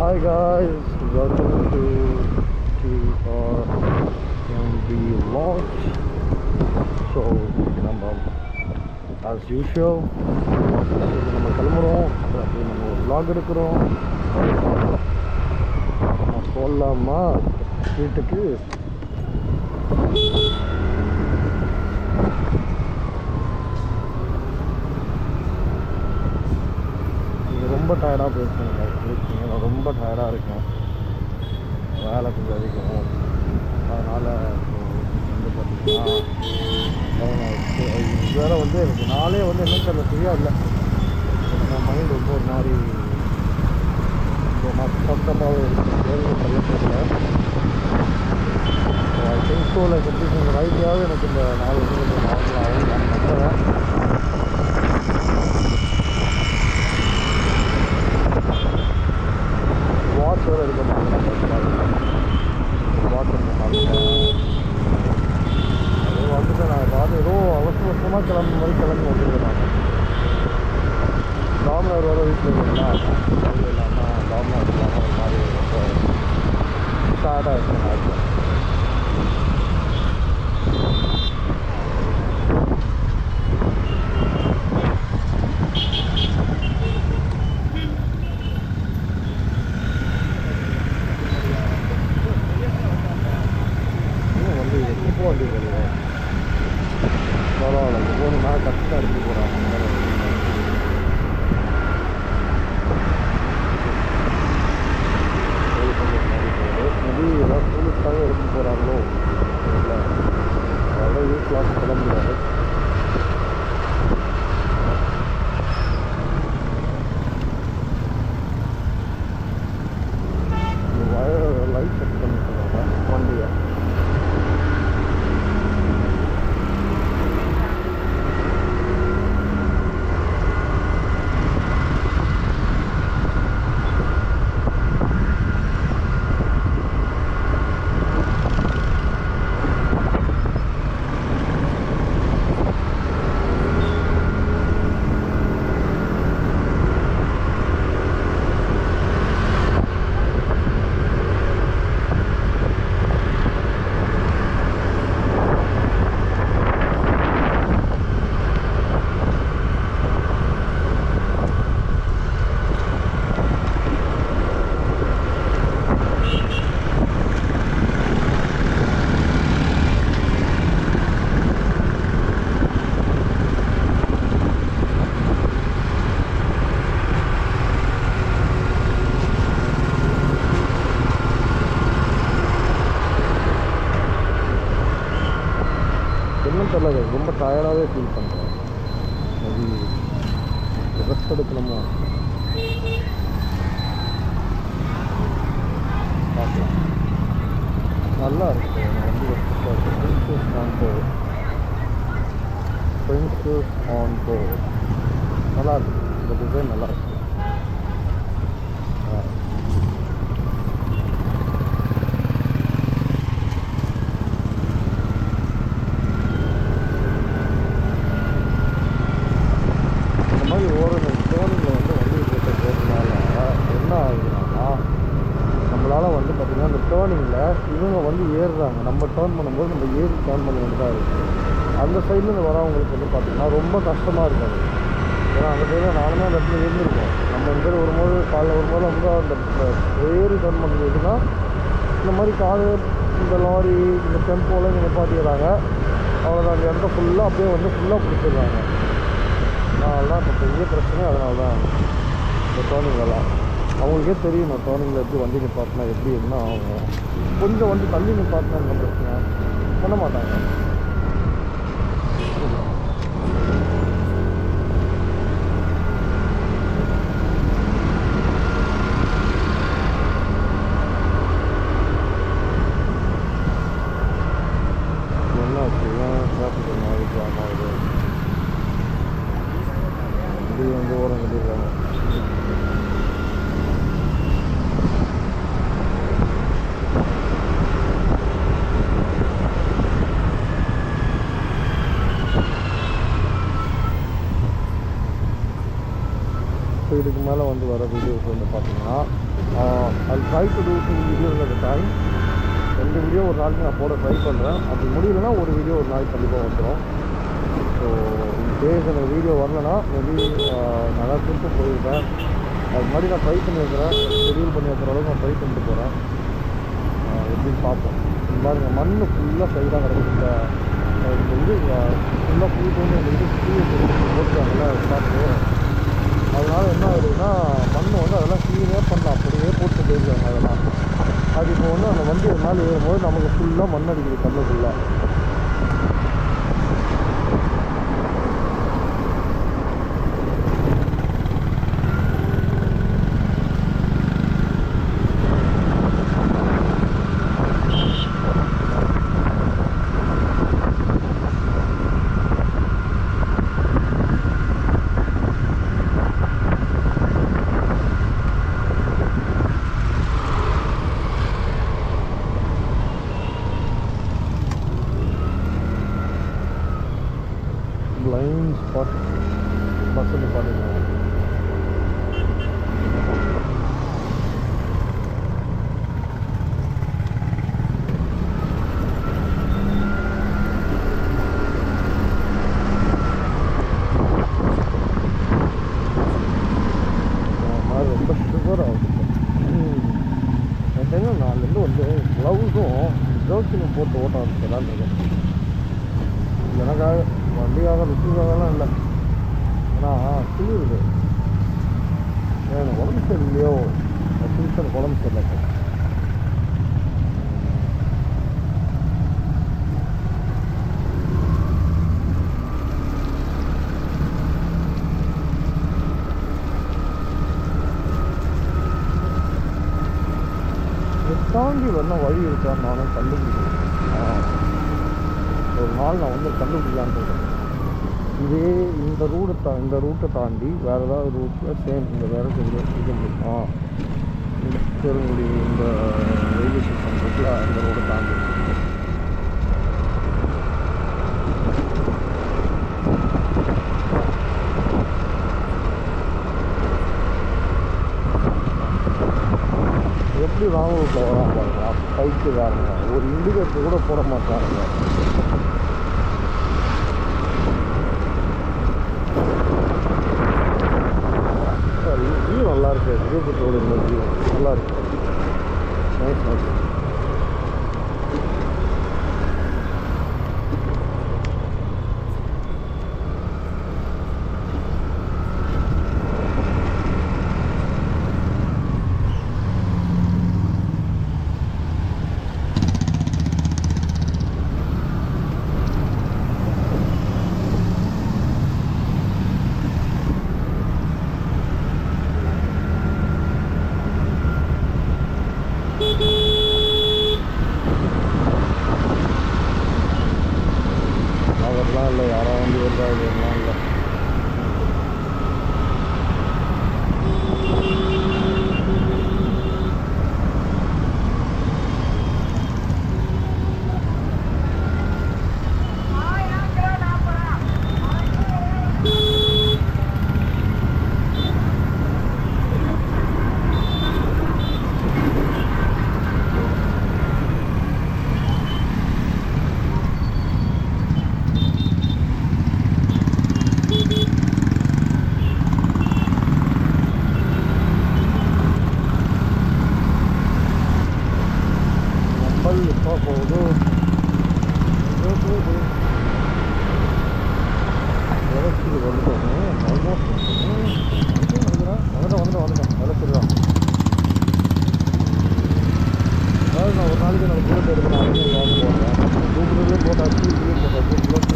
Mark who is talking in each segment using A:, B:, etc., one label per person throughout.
A: Hi guys, welcome to TRMB launch. So நம்ம as usual நம்ம கிளம்புறோம், அப்படி நம்ம ஒரு vlog எடுக்கிறோம். நம்ம போகலாமா வீட்டுக்கு? ரொம்ப டயர்டாக போயிருக்கேன். நான் ரொம்ப டயர்டாக இருக்கேன், வேலை கொஞ்சம் அதிகம். அதனால் வந்து பார்த்திங்கன்னா டைம் ஆகிடுச்சு. இது வேறு வந்து எனக்கு நாளே வந்து என்ன தெரியல, சரியாக இல்லை. என் மைண்ட் ரொம்ப ஒரு மாதிரி மொத்தமாகவே இருக்குது, சரியாக தெரியல. I think so like at least இந்த ரைட்டாவது எனக்கு இந்த நாலு வந்து கொஞ்சம் நார்மலாகவும் நான் நம்புகிறேன். வாட்ச் வேறு இருக்க மாட்டேன், வாட்ச் இருக்க மாட்டேன். அது வந்துட்டு நான் பார்த்து ஏதோ அவசரமாக கிளம்புற மாதிரி கிளம்பி வந்துருக்கேன். நான் டாமினார் வேறு வீட்டில் இல்லைங்களா, அது இல்லாமல் டாமினார் இல்லாமல் ஒரு மாதிரி ரொம்ப சேடாக இருக்கேன். வண்டி வருது, பரவாயில்ல. ஒவ்வொரு நாள் கரெக்டாக எடுத்து போகிறாங்க. மேபி ஏதாவது டூரிஸ்டாகவே எடுத்து போகிறாங்களோ இல்லை, அதெல்லாம் யூஸ்லாம் சொல்ல முடியாது. லைட் செட் பண்ணி சொல்லுவாங்க வண்டியை. என்னன்னு தெரியல, ரொம்ப டயர்டாகவே ஃபீல் பண்ணுறேன். அது ரெஸ்ட் எடுக்கணுமோ பார்க்கலாம். நல்லா இருக்குது, வண்டி ரெஸ்ட்டாக இருக்குது. Princess on board, princess on board நல்லா இருக்குது. இந்த டிசைன் நல்லா இருக்குது. அந்த டேர்னிங்கில் இவங்க வந்து ஏறுறாங்க, நம்ம டேர்ன் பண்ணும்போது நம்ம ஏறி டேர்ன் பண்ண வேண்டியதாக இருக்குது. அந்த சைட்லேருந்து வரவங்களுக்கு வந்து பார்த்திங்கன்னா ரொம்ப கஷ்டமாக இருக்காது. ஏன்னா அந்த சைடில் நானுமே அந்த இடத்துல இருந்திருக்கோம். நம்ம இந்த சைடு வரும்போது காலைல வரும்போது வந்து அந்த ஏறி டேர்ன் பண்ணுறதுன்னா இந்த மாதிரி காரு, இந்த லாரி, இந்த டெம்போலாம் இங்கே நிப்பாட்டிடுறாங்க. அவ்வளோதான், அந்த இடத்த ஃபுல்லாக அப்படியே வந்து ஃபுல்லாக பிடிச்சிடுறாங்க. அதனால்தான் இப்போ பெரிய பிரச்சனை. அதனால தான் இந்த டேர்னிங்லாம் அவங்களுக்கே தெரியும், நான் டேர்னிங்கில் எப்படி வண்டி நிப்பாட்டினா எப்படி என்ன ஆகும். கொஞ்சம் வண்டி தள்ளி நிப்பாட்டினா என்ன பிரச்சனை பண்ண மாட்டாங்க. என்ன ஆச்சுலாம் டிராஃபிக் மாதிரி ஜாம் ஆகுது. வண்டி வந்து ஓரம் கட்டிடுறாங்க. ஸோ இதுக்கு மேலே வந்து வர வீடியோஸ் வந்து பார்த்தீங்கன்னா I try to do 2 videos at time. 2 video ஒரு நாளைக்கு நான் போட ட்ரை பண்ணுறேன். அப்படி முடியலன்னா ஒரு வீடியோ ஒரு நாளைக்கு கண்டிப்பாக வந்துடும். ஸோ இன்கேஸ் எனக்கு வீடியோ வரலன்னா மேபி நல்லா திருப்பி போயிருப்பேன். அது மாதிரி நான் ட்ரை பண்ணி வைக்கிறேன். ஷெடியூல் பண்ணி வைக்கிற அளவுக்கு நான் ட்ரை பண்ணிட்டு போகிறேன். எப்படின்னு பார்ப்போம். இந்த மாதிரி மண் ஃபுல்லாக சைடாக கிடக்குது. இந்த இது ஃபுல்லாக போயிட்டு வந்து இந்த இது போட்டுருக்காங்கல்ல பார்த்து, அதனால் என்ன ஆகுதுன்னா மண் வந்து அதெல்லாம் க்ளீனே பண்ணலாம், அப்படியே போட்டு போயிருக்காங்க அதெல்லாம். அது இப்போ வந்து அந்த வண்டி ஒரு நாள் ஏறும்போது நமக்கு ஃபுல்லாக மண் அடிக்குது கண்ணு ஃபுல்லாக. பிளைண்ட் ஸ்பாட் பஸ் வந்து பார்த்தீங்கன்னா ரொம்ப சுகர் ஆகுது. என் டைம் நாலுலேருந்து வந்து க்ளவுஸும் ஜர்க்கினும் போட்டு ஓட்ட ஆரம்பிச்சதான் இருக்கேன். எனக்காக வண்டியாக ருச்சிக்காகலாம் இல்லை, ஆனால் குளிருது. எனக்கு உடம்பு சரியில்லையோ எனக்கு உடம்பு சரியில்லை. தாண்டி வரணும் வழி இருக்கான்னு நானும் கண்டுபிடிக்கிறேன். ஒரு நாள் நான் வந்து கண்டுபிடிக்கலான்னு இருக்கேன். இதே இந்த ரூட்டை தாண்டி வேறு ஏதாவது ரூட்டில் சேம் இந்த வேறு இருக்க முடியும். இந்த பெருங்குடி இந்த ரயில்வே ஸ்டேஷன் இருக்குல்ல, அந்த ரோடை தாண்டி எப்படி ராங் ரூட்டில் வரான் பாருங்களா. பைக்கு வேறுங்க, ஒரு இண்டிகேட்டர் கூட போட மாட்டாங்க. வியூ நல்லா இருக்கு. விழுப்புரத்தோட இந்த வியூ நல்லா இருக்கு. Nice nice. அதெல்லாம் இல்லை, யாராவது வந்து வருதா இதெல்லாம் இல்லை. போகுது விளச்சிட்டு வந்துட்டோம். வந்துட்டேன் விளச்சிடுறான். அதாவது நான் ஒரு நாளைக்கு நான் புல்லட் எடுக்கணும் அப்படின்னு வாங்க போட்டேன். கூப்பிடுறதே போட்டாச்சு, இதுலேயும் போட்டாச்சு. புல்லட்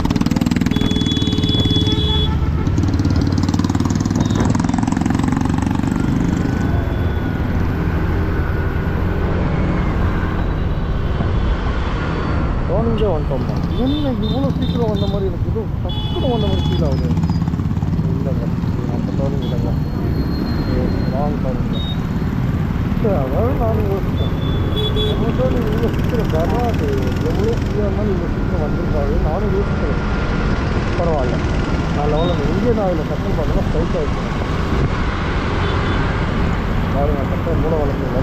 A: டோனிங்கே வந்துட்டோம்மா. என்ன இவ்வளோ சீக்கிரம் வந்த மாதிரி எனக்கு இது டக்குன்னு வந்த மாதிரி ஃபீல் ஆகுது. இல்லைங்க, நம்ம டோனிங் இல்லைங்க, லாங் டோனிங். சரி, அதாவது நானும் யோசித்தேன், நம்ம டோனிங் இவ்வளோ சீக்கிரம் வராது, எவ்வளோ ஃப்ரீயாக இருந்தாலும் இவ்வளோ சீக்கிரம் வந்திருக்காது. நானும் யோசிக்கிறேன். பரவாயில்ல, நான் லெவலில் இந்தியன் ஆயில் கஷ்டம் பார்த்தோன்னா ஸ்ட்ரைக் ஆகிடுச்சு. பாருங்க கட்ட மூளை வளர்ந்துல இருந்தா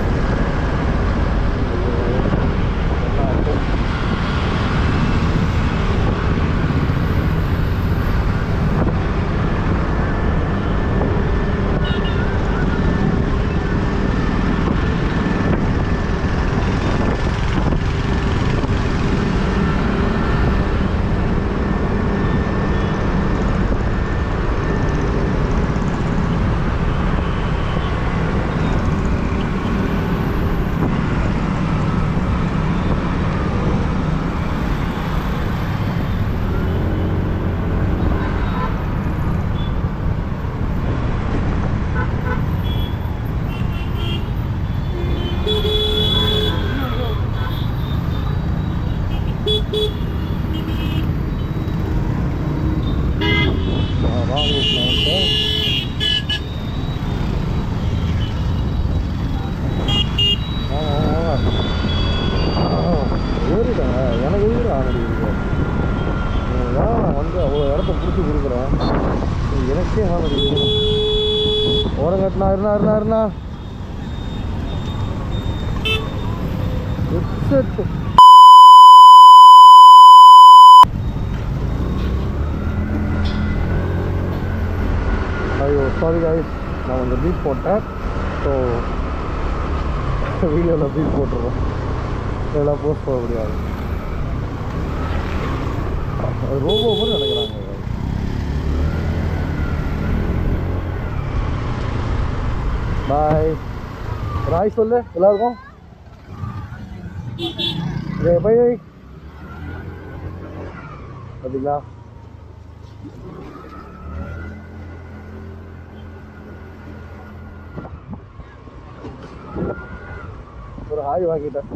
A: ஐயோ சாரி கைஸ், நான் கொஞ்சம் பீட் போட்டேன். ஸோ வீடியோவில் பீட் போட்டுருவோம், இதெல்லாம் போஸ்ட் போட முடியாது. ரோபோ கூட நினைக்கிறாங்க. பாய் ராய் சொல்லு எல்லாருக்கும். Bye bye. பார்த்தீங்களா ஒரு ஹாய் வாங்கிட்டேன்.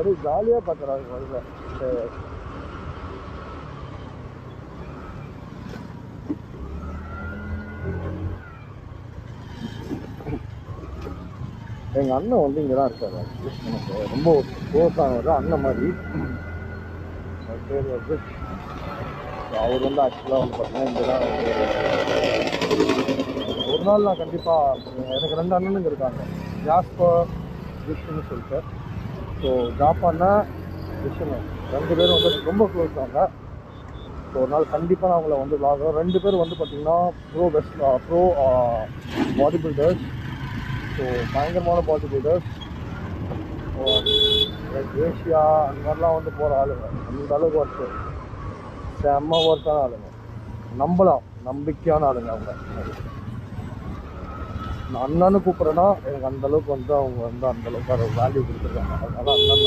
A: அது ஜாலியாக பார்க்குறாங்க முதல்ல. எங்கள் அண்ணன் வந்து இங்கே தான் இருக்காரு. எனக்கு ரொம்ப க்ளோஸ் ஆனவர் அண்ணன் மாதிரி. பேர் வந்து அவர் வந்து ஆக்சுவலாக வந்து பார்த்தீங்கன்னா இங்கே தான் ஒரு நாள் நான் கண்டிப்பாக எனக்கு 2 அண்ணனுங்க இருக்காங்க, ஜாஸ்பர் கிறிஸ்டின்னு சொல்லிட்டு. ஸோ ஜாப்பான்னா கிறிஸ்டின் 2 பேரும் வந்து ரொம்ப க்ளோஸ் ஆங்க. ஸோ ஒரு நாள் கண்டிப்பாக நான் அவங்கள வந்து விளாடுறோம். 2 பேர் வந்து பார்த்திங்கன்னா ப்ரோ பாடி பில்டர்ஸ். ஸோ பயங்கரமான பாடி பில்டர்ஸ். லைக் ஏஷியா அந்த மாதிரிலாம் வந்து போகிற ஆளுங்க. அந்த அளவுக்கு ஒர்க்கு செம்ம ஒர்க்கான ஆளுங்க, நம்பலாம், நம்பிக்கையான ஆளுங்க அவங்க. நான் அண்ணன்னு கூப்பிட்றேன்னா எனக்கு அந்தளவுக்கு வந்து அவங்க வந்து அந்தளவுக்கு அதை வேல்யூ கொடுத்துருக்காங்க. அதனால அண்ணன்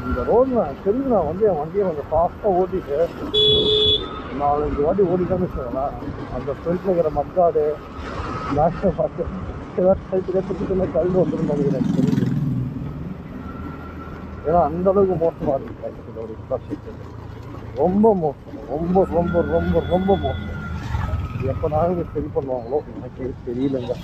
A: இந்த ரோடு நான் தெரிஞ்சு நான் வந்து என் வண்டியை கொஞ்சம் ஃபாஸ்ட்டாக ஓட்டிட்டு 4-5 வாட்டி ஓடிட்டான்னு வச்சுக்கோங்களேன், அந்த ஃப்ரெண்ட்ஸில் இருக்கிற மக்காடு லாஸ்ட்டை பார்த்து ஏதாவது கல்வி வந்துடும் நினைக்கிறேன் தெரிஞ்சு. ஏன்னா அந்தளவுக்கு மோசமாக இருக்குது இதோட இன்ஃப்ராஸ்ட்ரக்சர். ரொம்ப மோசம், ரொம்ப ரொம்ப ரொம்ப ரொம்ப மோசம். எப்போ நாங்கள் சரி பண்ணுவாங்களோ எனக்கு தெரியலங்க.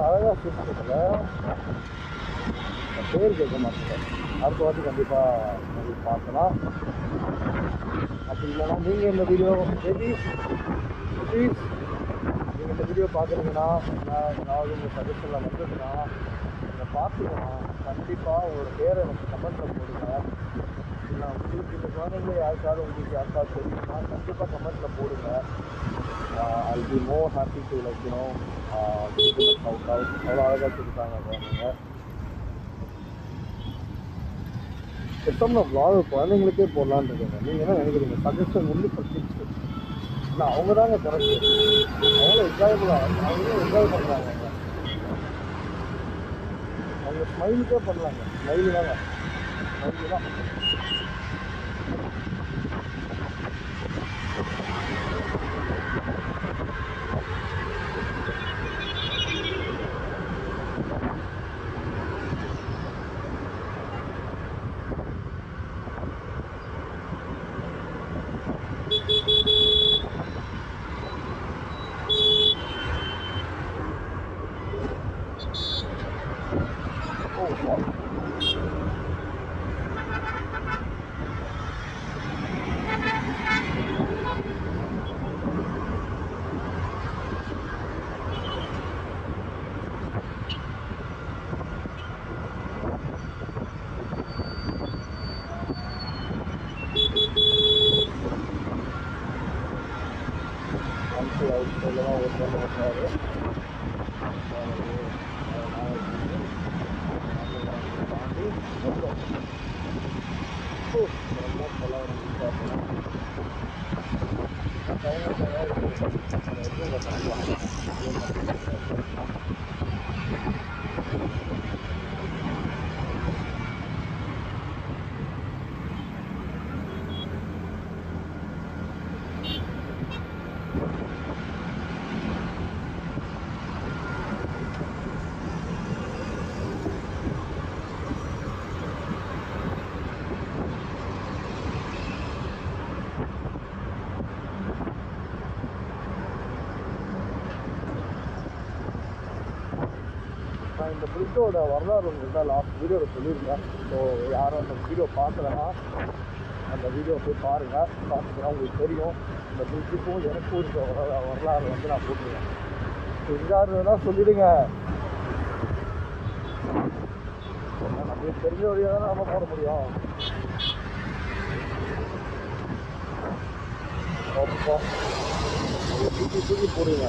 A: அழகாக சிரிச்சதில்ல பேர் கேட்க மாட்டேன். அடுத்த வாட்டி கண்டிப்பாக உங்களுக்கு பார்க்கலாம். அப்படி இல்லைன்னா நீங்கள் இந்த வீடியோ ப்ளீஸ் நீங்கள் இந்த வீடியோ பார்க்குறீங்கன்னா ஏதாவது உங்கள் சஜஷனில் வந்ததுன்னா இதை பார்த்தீங்கன்னா கண்டிப்பாக உங்களோட பேரை எனக்கு கமெண்ட்டில் போடுங்க. இல்லை உங்களுக்கு இந்த குழந்தைங்களே யாருக்காவது உங்களுக்கு யாருக்காவது தெரியுமா கண்டிப்பாக கமெண்ட்டில் போடுங்க. I'll be more happy to like give them a shout out. அவ்வளோ அழகாக சொல்லிட்டாங்க குழந்தைங்க. ஸோ பெருசாக vlog குழந்தைங்களுக்கே போடலான்னு இருக்கேங்க. நீங்கள் என்ன நினைக்கிறீங்க? Suggestion only for kids. இல்லை அவங்க தாங்க கரெக்டு. அவங்களும் அவங்களும் என்ஜாய் பண்ணுறாங்க. அவங்க ஸ்மைலுக்கே பண்ணலாங்க. ஸ்மைலு தாங்க, ஸ்மைலு தான். இந்த பிரிட்ஜோட வரலாறு உங்கள்கிட்ட லாஸ்ட் வீடியோவில் சொல்லியிருந்தேன். ஸோ யாரும் அந்த வீடியோ பார்க்கலன்னா அந்த வீடியோ போய் பாருங்கள். பார்த்தீங்கன்னா உங்களுக்கு தெரியும். இந்த பிரிட்ஜுக்கும் எனக்கும் இருக்க வரலாறு வந்து நான் போட்டுருவேன். தெரிஞ்சாருன்னா சொல்லிவிடுங்க. நம்மளுக்கு தெரிஞ்ச வழியாக தான் நம்ம போட முடியும். தூக்கி போடுங்க.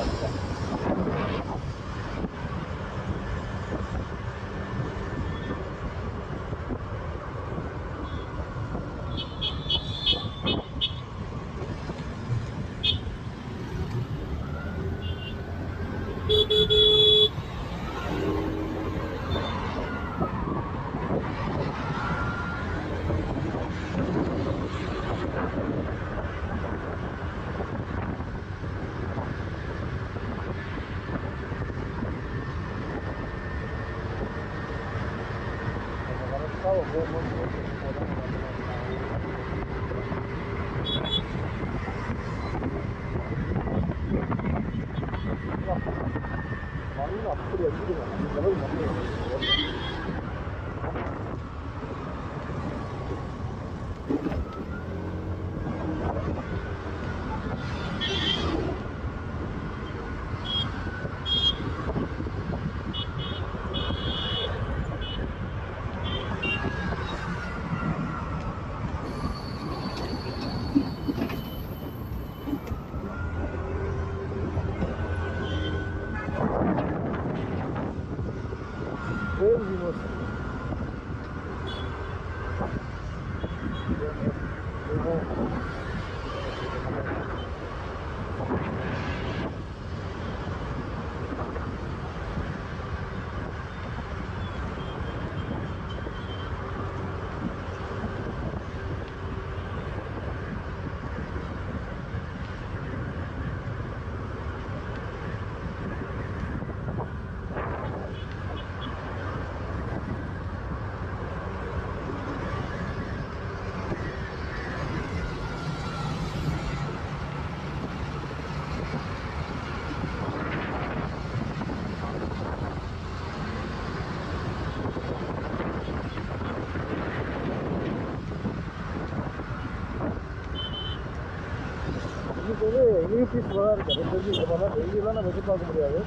A: மண் அப்படி அடிக்குதுங்க. இந்த அளவு மண் இன்றைக்கி பீஸ்ஃபுல்லாக தான் இருக்குது. அது தெரிஞ்சு இந்த மாதிரிலாம் டெய்லியெலாம் நம்ம எதிர்பார்க்க முடியாது.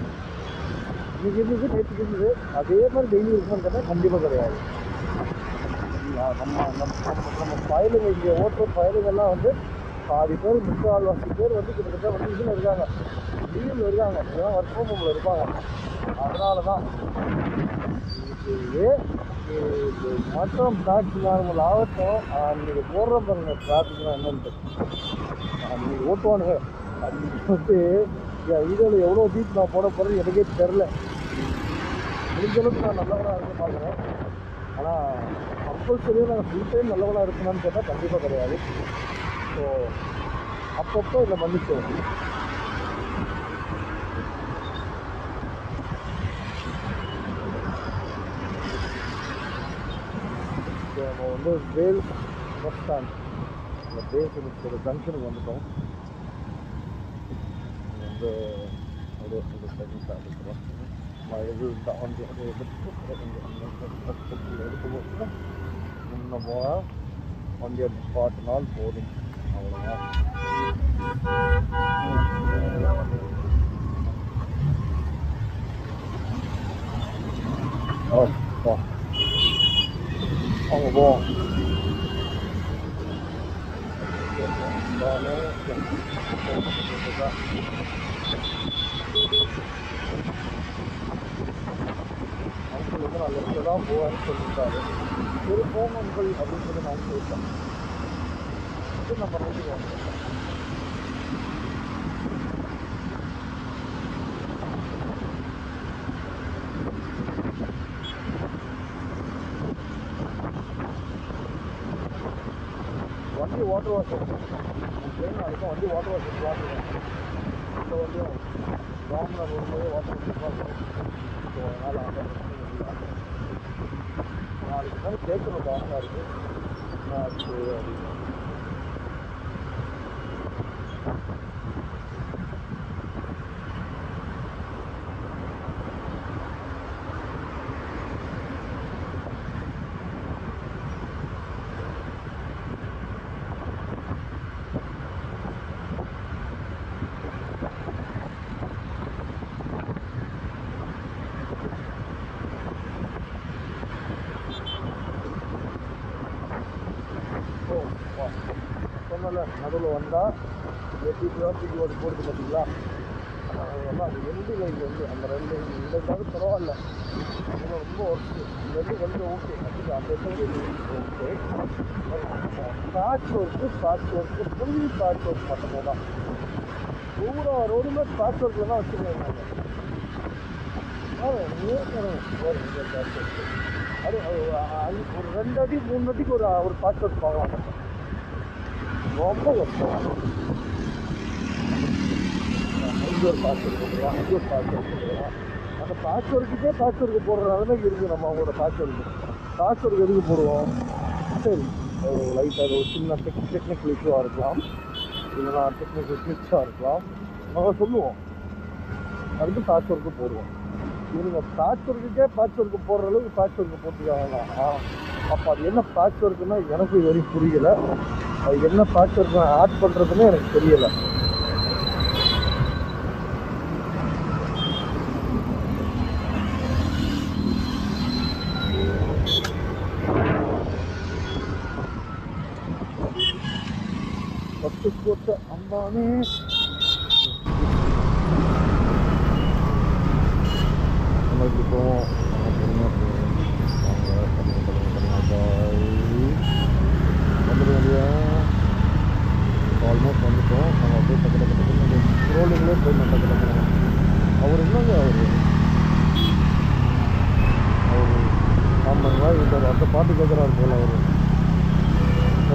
A: இன்றைக்கி இருந்தது, நேற்றுக்கு இருந்தது, அதே மாதிரி டெய்லி இருக்குமான்னு கேட்டால் கண்டிப்பாக கிடையாது. நம்ம பயலுங்க இங்கே ஓட்டுற பயலுங்கெல்லாம் வந்து பாதி பேர் 3/4 பேர் வந்து கிட்டத்தட்ட வந்து இதில் இருக்காங்க, லீவில் இருக்காங்க, இதெல்லாம் ஒர்க் ஃப்ரம் ஹோமில் இருப்பாங்க. அதனால தான் இது மற்றும் டாக்ஸி நார்மல் ஆகட்டும், அன்றைக்கி போடுற பாருங்க டிராஃபிக்லாம் என்னென்னு அன்றைக்கி ஓட்டுவானுங்க. அன்றைக்கி வந்து என் வீடியோவில் எவ்வளோ டீப் நான் போட போகிறது எனக்கே தெரில. முடிஞ்ச அளவுக்கு நான் நல்லவனாக இருக்க பார்க்குறேன். ஆனால் கம்பல்சரியாக நான் ஃபுல் டைம் நல்லவனாக இருக்கணும்னு கேட்டால் கண்டிப்பாக கிடையாது. ஸோ அப்பப்போ இதை மன்னிச்சோம். நம்ம வந்து வேல் பஸ் ஸ்டாண்ட் இந்த பேஸ் ஜங்ஷனுக்கு வந்துட்டோம். வந்து அப்படியே செகண்ட் ஸ்டாண்டுக்கிறோம். இது வந்து எடுத்து முன்ன போனால் வண்டி பாட்டுனால் போதும். அவ்வளோதான். அவங்க போவோம். அங்கிள் வந்து நான் லெஃப்டில் தான் போவேன்னு சொல்லியிருக்காரு. சரி போங்க அங்கிள் அப்படின்னு சொல்லி நான் சொல்லிட்டேன். நம்ம ரைட்டு போவோம். வண்டி வாட்டர் வாஷ் ட்ரெயின் அடிக்கும். வண்டி வாட்டர் வாஷ் வாட்டர் இந்த வண்டியும் ராமநாத் வரும்போது வாட்டர் வாஷ். ஸோ அதனால் அந்த நாளைக்கு தான் கேட்கணும் காரணம் இருக்குது ஆச்சு அப்படின்னு. சொன்னல நடுவில் வந்தால் எப்படி டிராஃபிக் ஓடி போடுது பார்த்தீங்களா? அதெல்லாம் அது எண்டு லைன் வந்து அந்த ரெண்டு இந்த காலம் பரவாயில்ல, அதெல்லாம் ரொம்ப ஒர்க்கு. இந்த ரெண்டு கொஞ்சம் ஓகே அப்படி அந்த okay. Patch work full patch work மட்டுமே தான். பூரா ரோடுமே பேட்ச் ஒர்க்கில் தான் வச்சுருக்காங்க. அது ஒரு 2 அடி 3 அடிக்கு ஒரு பேட்ச் ஒர்க் பார்க்கலாம். ரொம்ப கஷ்டம். அங்கே ஒரு பேட்ச் ஒர்க் போடுறோம், அங்கே ஒரு பேட்ச் ஒர்க் போடுறோம். அந்த பேட்ச் ஒர்க்குக்கே பேட்ச் ஒர்க்கு போடுற நிலைமைக்கு இருக்குது நம்ம அவங்களோட பேட்ச் ஒர்க்கு. பேட்ச் ஒர்க் எதுக்கு போடுவோம்? சரி லைட்டாக ஒரு சின்ன டெக்னிக்கல் இஷ்யூவாக இருக்கலாம், இல்லைனா டெக்னிக்கல் கிளிச்சாக இருக்கலாம், நம்ம சொல்லுவோம். அதுக்கு பேட்ச் ஒர்க்கு போடுவோம். இவங்க பேட்ச் ஒர்க்குக்கே பேட்ச் ஒர்க்கு போடுற அளவுக்கு பேட்ச் ஒர்க்கு போட்டுருக்காங்க. அப்போ அது என்ன பேட்ச் ஒர்க்குன்னா எனக்கு இது வரைக்கும் புரியலை. அது என்ன பேட்ச் ஒர்க் ஆட் பண்ணுறதுன்னு எனக்கு தெரியலை. பத்து போட்ட அம்பானே நம்மளுக்கு போவோம். வந்துடுவோம். ஆல்மோஸ்ட் வந்துட்டோம். நம்ம அப்படியே டக்கு ரோலிங்லேயே போய் டக்கு அவர் என்னங்க அவர் ஆமாங்களா அந்த பாட்டு கேட்குறாரு போல். அவர்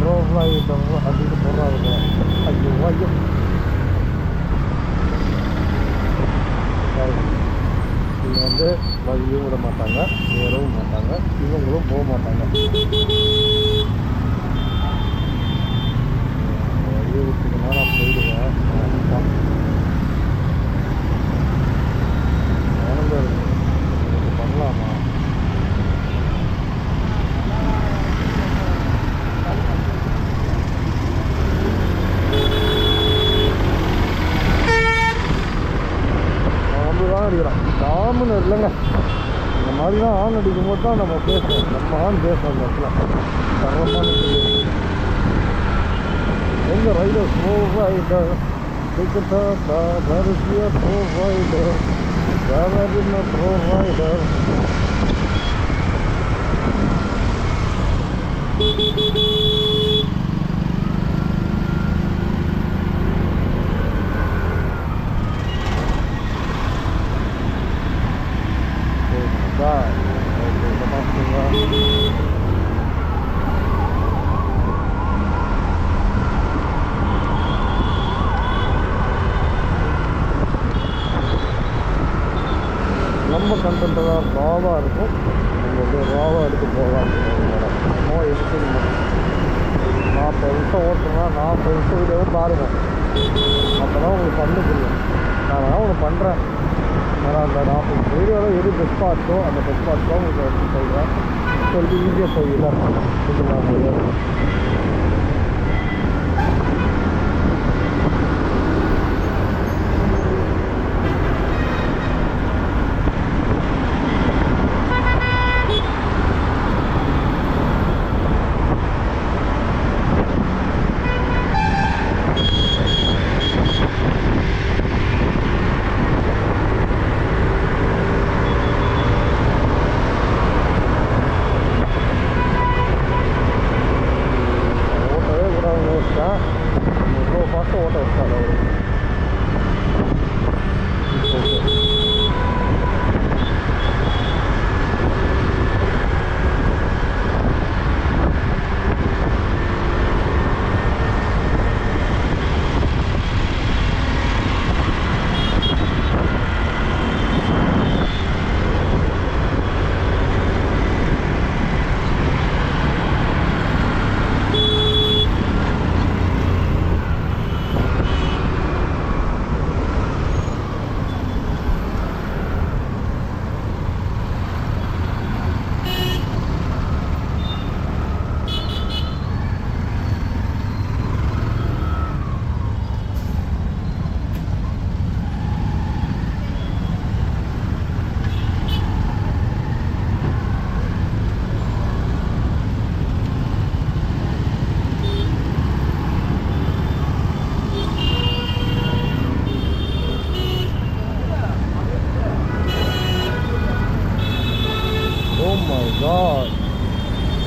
A: ரூபாய்ட்டாங்க அப்படின்னு போடுறாங்க. ஐயோ ஐயோ இவங்க வந்து வழியும் விட மாட்டாங்க, ஏறவும் மாட்டாங்க, இவங்களும் போக மாட்டாங்க. வழியை விட்டுக்குன்னா நான் போயிடுவேன். பண்ணலாமா? அடிக்கிறான் டாமுன்னு இல்லைங்க. இந்த மாதிரிலாம் ஆண் அடிக்கும் போது தான் நம்ம பேசுவோம். நம்ம ஆண் பேசுவோம் அந்த இடத்துல தரமான எங்கள் ரைடர் ப்ரோவைடர் டிக்கெட்டா ப்ரோவைடர் Traveling pro rider. நம்ம கண்டென்ட் தான் ராவாக இருக்கும். நம்ம வந்து ராவாக எடுத்து போகலாம். நோ எடிட்டிங் பண்ணணும். 40 நிமிஷம் ஓட்டுனா 40 நிமிஷம் வீடியோவை பாருங்கள். அப்போ தான் உங்களுக்கு பண்ண புரியும். நான் வேணால் ஒன்று பண்ணுறேன். ஏன்னா அந்த 40 நிமிஷம் வீடியோவில் எது பெஸ்ட் பார்ட்டோ அந்த பெஸ்ட் பார்ட் தான் உங்களுக்கு எடுத்து சொல்கிறேன். சொல்லிட்டு ஈஸியாக போயிடலாம். சொல்லுங்கள்.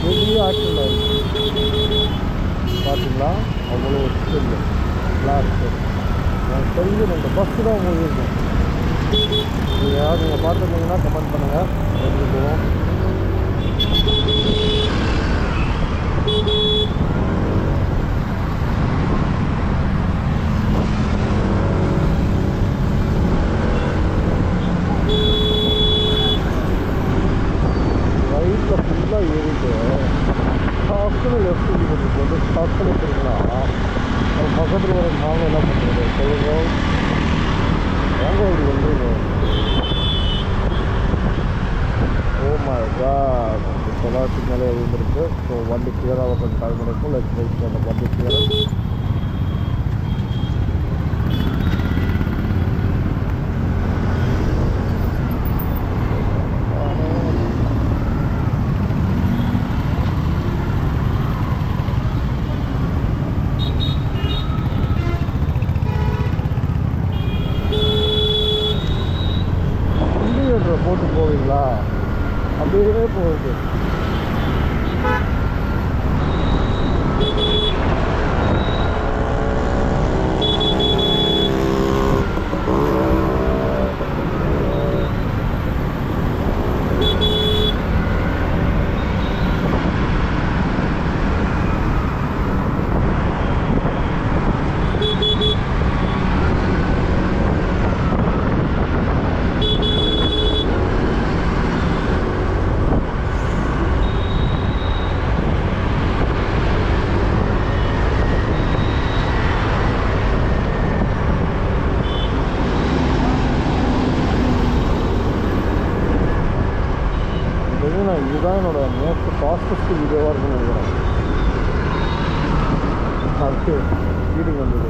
A: பெரிய ஆக்சிடென்ட் ஆகிடுச்சு. பார்த்தீங்களா அவ்வளோ ஸ்பீடு லாஸ்ட்டு எனக்கு தெரிஞ்சு 2 பஸ்ஸு தான் போயிருக்கும். நீங்கள் பார்த்துருந்தீங்கன்னா கமெண்ட் பண்ணுங்கள். எப்படி போகும் ரைட்டில் ஃபுல்லாக ஏறிட்டு டக்குனு லெஃப்ட் போட்டு வந்து டக்குனு இருக்குன்னா அது பக்கத்தில் வர நாங்கள் என்ன பண்ணுறது சொல்லுங்க. எங்கே இப்படி வந்து ஓ மை காட் இப்போதான் சிக்னலே இருந்திருக்கு. ஸோ வண்டி கிளியராக கொஞ்சம் டைம் இருக்கும். லெஃப்ட் ரைட் அந்த வண்டி கிளியராக போட்டு போவீங்களா அப்படியே போகுது. இதுதான் என்னோட மோஸ்ட் ஃபாஸ்டஸ்ட் வீடியோவாக இருக்குன்னு நினைக்கிறேன். அது வீடிங் வந்தது.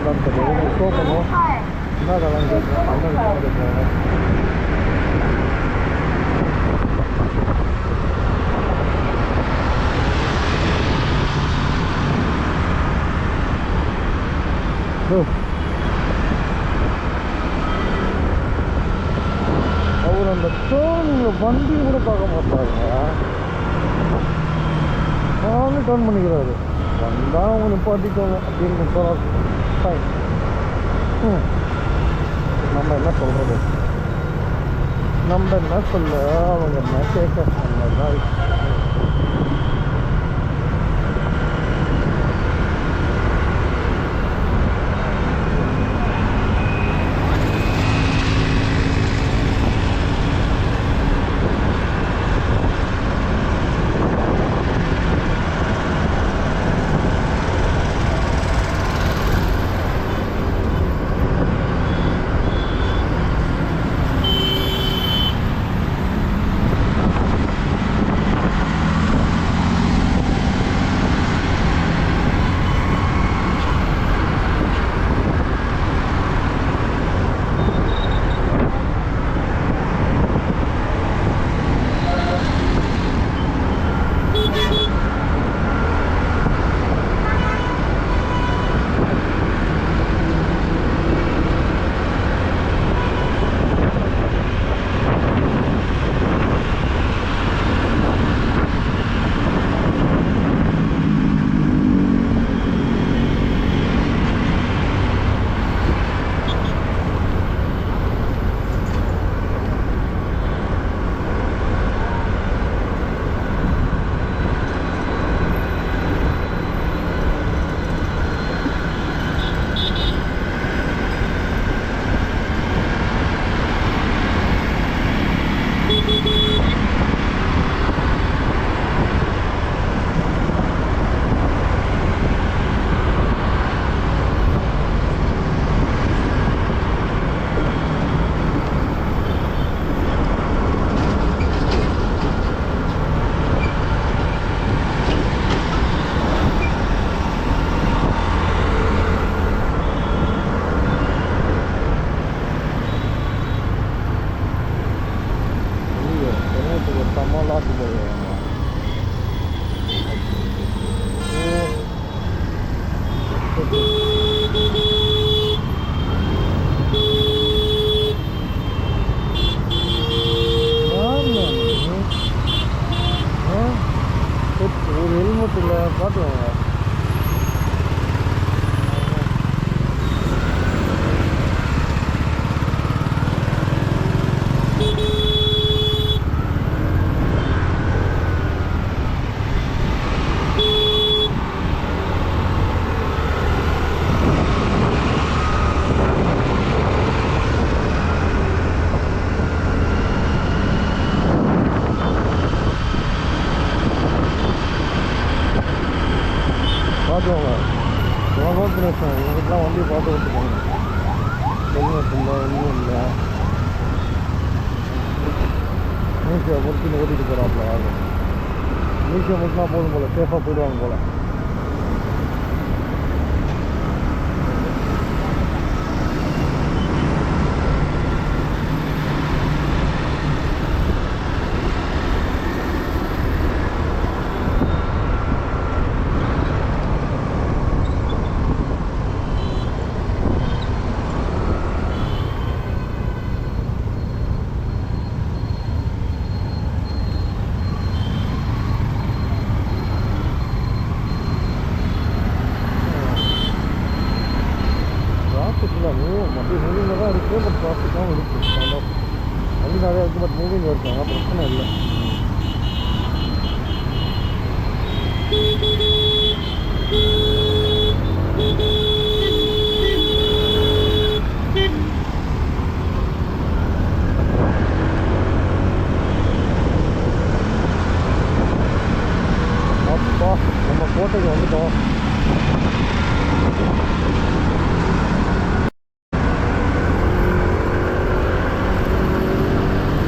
A: கடைன்னு தெரியாது ஷோ பண்ணுவோம். என்ன கடைன்னு கேட்குறோம், என்ன விஷயம் கேட்குறாங்க. அவர் அந்த டேர்னிங்கில் வண்டி கூட பார்க்க மாட்டாருங்க, நானும் டேர்ன் பண்ணிக்கிறாரு. வந்தால் அவங்க நிப்பாட்டிக்கோங்க அப்படின்னு ஃபைன். நம்ம என்ன சொல்கிறது, நம்ம என்ன சொல்ல, அவங்க என்ன கேட்க, அந்த மாதிரி. ஒரு ஹெல்மெட் இல்லை பார்த்துக்கோங்க. பார்த்துக்கோங்க, ரோட் பிரச்சனை இவங்ககிட்டலாம் வண்டியை பார்த்து விட்டுக்கோங்க. ஹெல்மெட் இல்லை, ஒன்றும் இல்லை, மீசியை முடிச்சுன்னு ஓட்டிகிட்டு போகிறாப்புல ஆகும். மீசியை முடிச்சுனா போதும் போல், சேஃபாக போயிடுவாங்க போல். மூவிங்கில் தான் இருக்குது, பட் ட்ராஃபிக்காகவும் இருக்குது. வண்டி நிறையா இருக்குது, பட் மூவிங் இருக்காங்க, பிரச்சனை இல்லை. அப்பா நம்ம கோட்டைக்கு வந்துட்டோம்.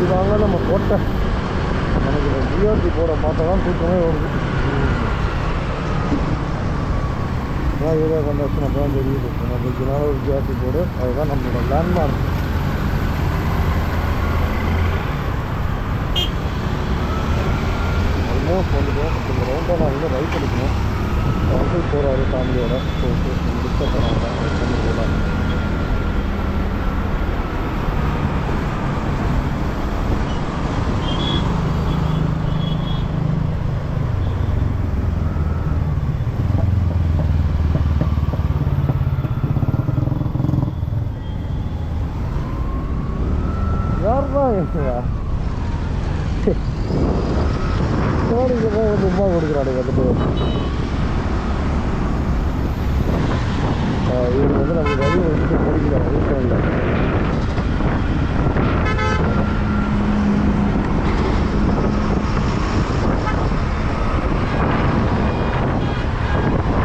A: இதுதாங்க நம்ம கோட்டை. நமக்கு இந்த ஜிஆர்டி போட பார்த்தா தான் தூக்கமே வருது. அதான் ஏரியா கண்டாச்சு அப்போ தான் தெரியுது நம்மளுக்கு மேலே ஒரு ஜிஆர்டி போர்டு அதுதான் நம்மளோட லேண்ட்மார்க். ஆல்மோஸ்ட் வந்துட்டோம். இந்த ரவுண்டாக நான் வந்து ரைட் அடிக்கணும். அங்கிள் போகிறாரு ஃபேமிலியோட. ஸோ டிஸ்டர்ப் பண்ணாங்க போல. யார்தான் என்னையா கோடிக்கு போய் வந்து உமா கொடுக்குறாரு வந்துட்டு. இவர் வந்து நம்ம வழி வச்சுட்டு முடிக்கிறார் வீட்டில்.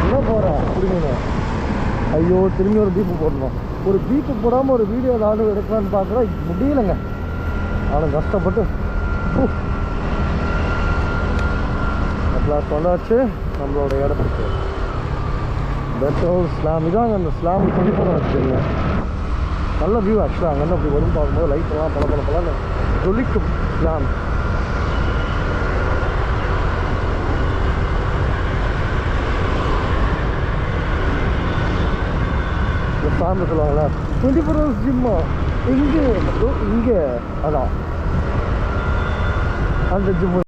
A: என்ன போகிறா குடிங்க. ஐயோ திரும்பி ஒரு பீப்பு போடணும். ஒரு பீப்பு போடாமல் ஒரு வீடியோ ஏதாவது எடுக்கலான்னு பார்க்குறா முடியலைங்க. ஆனால் கஷ்டப்பட்டு அட்லாஸ்ட் வந்தாச்சு நம்மளோட இடத்துக்கு. பெட்ரோல் ஸ்லாம் இதாங்க அந்த ஸ்லாம் 24 வச்சுருங்க. நல்ல வியூ ஆக்சுவலாக அங்கேருந்து அப்படி வரும் பார்க்கும்போது லைட்டெல்லாம் பல ஜொலிக்கும் ஸ்லாம். இந்த ஸ்லாம்னு சொல்லுவாங்களா 24 hours ஜிம்மா இங்கே அதான் அந்த ஜிம்மு